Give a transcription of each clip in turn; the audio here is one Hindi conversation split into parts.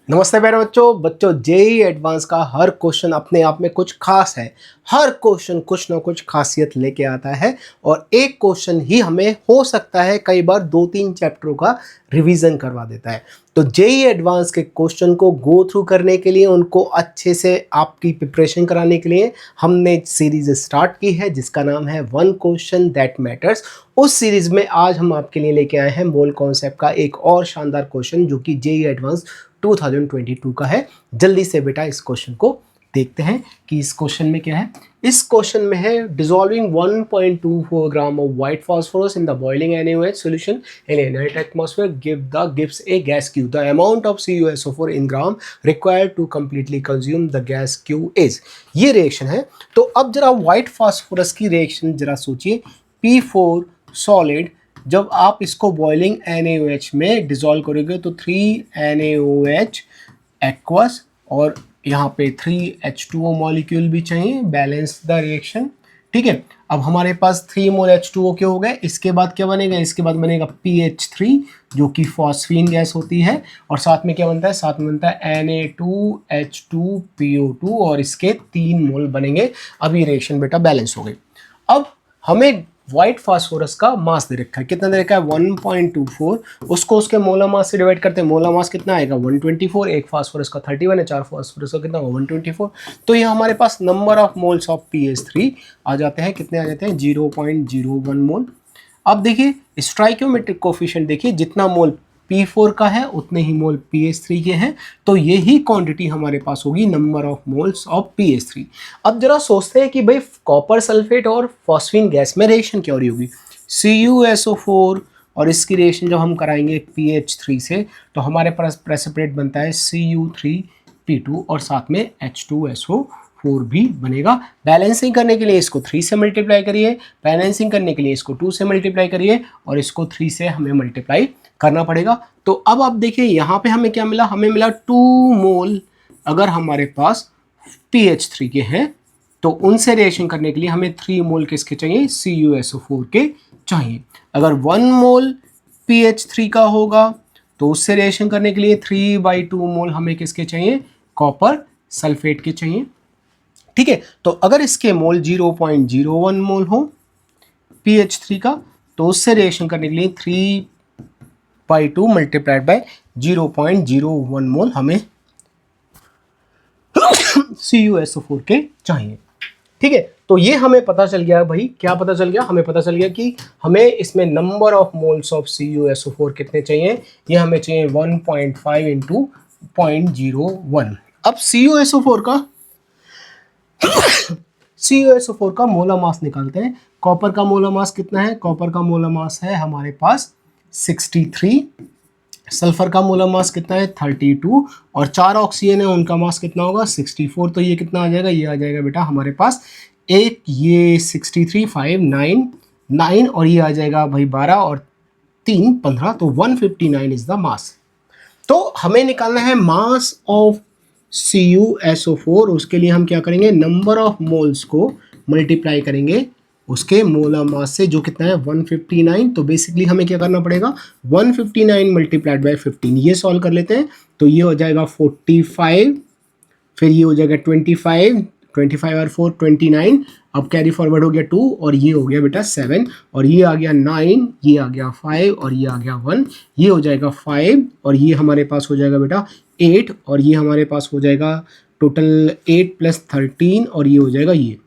नमस्ते प्यारे बच्चों जेई एडवांस का हर क्वेश्चन अपने आप में कुछ खास है। हर क्वेश्चन कुछ ना कुछ खासियत लेके आता है और एक क्वेश्चन ही हमें हो सकता है कई बार 2-3 चैप्टरों का रिवीजन करवा देता है। तो जेई एडवांस के क्वेश्चन को गो थ्रू करने के लिए, उनको अच्छे से आपकी प्रिपरेशन कराने के लिए हमने सीरीज स्टार्ट की है जिसका नाम है वन क्वेश्चन दैट मैटर्स। उस सीरीज में आज हम आपके लिए लेके आए हैं मोल कॉन्सेप्ट का एक और शानदार क्वेश्चन जो कि जेई एडवांस 2022 का है। जल्दी से बेटा इस क्वेश्चन को देखते हैं कि इस क्वेश्चन में क्या है। इस क्वेश्चन में है dissolving 1.24 gram of white phosphorus in the boiling NaOH solution in inert atmosphere gives a gas Q. The amount of CuSO4 in gram required to completely consume the gas Q is. ये रिएक्शन है। तो अब जरा व्हाइट फास्फोरस की रिएक्शन जरा सोचिए। P4 सॉलिड जब आप इसको बॉइलिंग NaOH में डिसॉल्व करोगे तो 3 NaOH एक्वस और यहाँ पे 3H2O मॉलिक्यूल भी चाहिए, बैलेंस द रिएक्शन। ठीक है, अब हमारे पास 3 मोल H2O के हो गए। इसके बाद क्या बनेगा? इसके बाद बनेगा PH3 जो कि फॉस्फीन गैस होती है और साथ में क्या बनता है? साथ में बनता है Na2H2PO2 और इसके 3 मोल बनेंगे। अब ये रिएक्शन बेटा बैलेंस हो गई। अब हमें व्हाइट फास्फोरस का मास दे रखा है। कितना दे रखा है? 1.24। उसको उसके मोलर मास से डिवाइड करते हैं। मोलर मास कितना आएगा? 124। एक फास्फोरस का 31 है, 4 फास्फोरस का कितना होगा? 124। तो ये हमारे पास number of moles of PH3 आ जाते हैं। कितने आ जाते हैं? 0.01 मोल। अब देखिए स्टोइकियोमेट्रिक कोफिशिएंट देखिए, जितना मोल P4 का है उतने ही मोल PH3 के हैं। तो यही क्वांटिटी हमारे पास होगी number of moles of PH3। अब जरा सोचते हैं कि भाई कॉपर सल्फेट और फॉस्फीन गैस में रिएक्शन क्या हो रही होगी? CuSO4 और इसकी रिएक्शन जब हम कराएंगे PH3 से तो हमारे पास प्रेसिपिटेट बनता है Cu3P2 और साथ में H2SO4 भी बनेगा। बैलेंसिंग करने के लिए इसको 3 से मल्टीप्लाई करिए, बैलेंसिंग करने के लिए इसको 2 से मल्टीप्लाई करिए और इसको 3 से हमें मल्टीप्लाई करना पड़ेगा। तो अब आप देखिए यहाँ पे हमें क्या मिला? हमें मिला 2 मोल। अगर हमारे पास PH3 के हैं तो उनसे रिएक्शन करने के लिए हमें 3 मोल किसके चाहिए? CuSO4 के चाहिए। अगर 1 मोल PH3 का होगा तो उससे रिएक्शन करने के लिए 3/2 मोल हमें किसके चाहिए? कॉपर सल्फेट के चाहिए। ठीक है, तो अगर इसके मोल 0.01 मोल हो PH3 का तो उससे रिएक्शन करने के लिए 3/2 मल्टीप्लाइड बाय 0.01 मोल हमें CuSO4 के चाहिए। ठीक है, तो ये हमें पता चल गया भाई। क्या पता चल गया? हमें पता चल गया कि हमें इसमें number of moles of CuSO4 कितने चाहिए? ये हमें चाहिए 1.5 इंटू 0.01। अब CuSO4 का मोलर मास निकालते हैं। कॉपर का मोलर मास कितना है? कॉपर का मोलर मास है हमारे पास 63। सल्फर का मोलर मास कितना है? 32 और 4 ऑक्सीजन है, उनका मास कितना होगा? 64। तो ये कितना आ जाएगा? ये आ जाएगा बेटा हमारे पास एक, ये 63 5 9 9 और ये आ जाएगा भाई 12 और 3 15। तो 159 इज द मास। तो हमें निकालना है मास ऑफ CuSO4। उसके लिए हम क्या करेंगे? नंबर ऑफ मोल्स को मल्टीप्लाई करेंगे उसके मोलर मास से जो कितना है? 159। तो बेसिकली हमें क्या करना पड़ेगा? 159 मल्टीप्लाइड बाय 15। ये सॉल्व कर लेते हैं तो ये हो जाएगा 45, फिर ये हो जाएगा 25 और 4 29। अब कैरी फॉरवर्ड हो गया 2 और ये हो गया बेटा 7 और ये आ गया 9, ये आ गया 5 और ये आ गया 1। ये हो जाएगा 5 और ये हमारे पास हो जाएगा बेटा 8 और ये हमारे पास हो जाएगा टोटल 8 + 13 और ये हो जाएगा ये।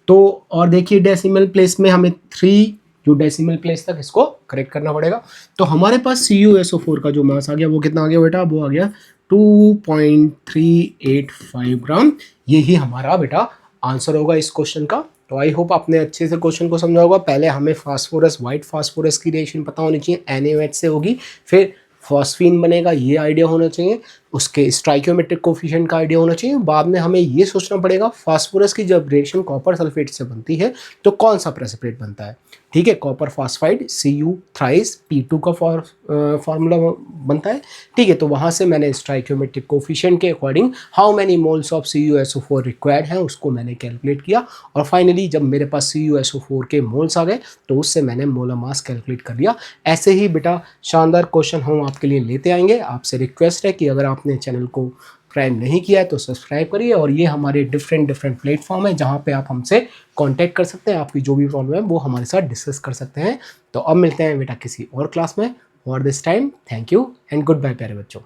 तो और देखिए डेसिमल प्लेस में हमें 3 जो डेसिमल प्लेस तक इसको करेक्ट करना पड़ेगा। तो हमारे पास CuSO4 का जो मास आ गया वो कितना आ गया बेटा? वो आ गया 2.385 ग्राम। यही हमारा बेटा आंसर होगा इस क्वेश्चन का। तो आई होप आपने अच्छे से क्वेश्चन को समझा होगा। पहले हमें फास्फोरस, व्हाइट फास्फोरस की रिएक्शन पता होनी चाहिए, NaOH से होगी, फिर फॉस्फीन बनेगा, ये आइडिया होना चाहिए। उसके स्टोइकियोमेट्रिक कोफिशिएंट का आइडिया होना चाहिए। बाद में हमें ये सोचना पड़ेगा फास्फोरस की जब रिएक्शन कॉपर सल्फेट से बनती है तो कौन सा प्रेसिपिटेट बनता है। ठीक है, कॉपर फॉस्फाइड Cu3P2 का फॉर्मूला बनता है। ठीक है, तो वहाँ से मैंने स्टोइकियोमेट्रिक कोफिशिएंट के according how many moles of CuSO4 required है उसको मैंने कैलकुलेट किया और फाइनली जब मेरे पास CuSO4 के मोल्स आ गए तो उससे मैंने मोलर मास कैलकुलेट कर लिया। ऐसे ही बेटा शानदार क्वेश्चन हम आपके लिए लेते आएंगे। आपसे रिक्वेस्ट है कि अगर आप अपने चैनल को सब्सक्राइब नहीं किया है तो सब्सक्राइब करिए। और ये हमारे डिफरेंट प्लेटफॉर्म है जहाँ पे आप हमसे कांटेक्ट कर सकते हैं, आपकी जो भी प्रॉब्लम है वो हमारे साथ डिस्कस कर सकते हैं। तो अब मिलते हैं बेटा किसी और क्लास में। For this time thank you and goodbye प्यारे बच्चों।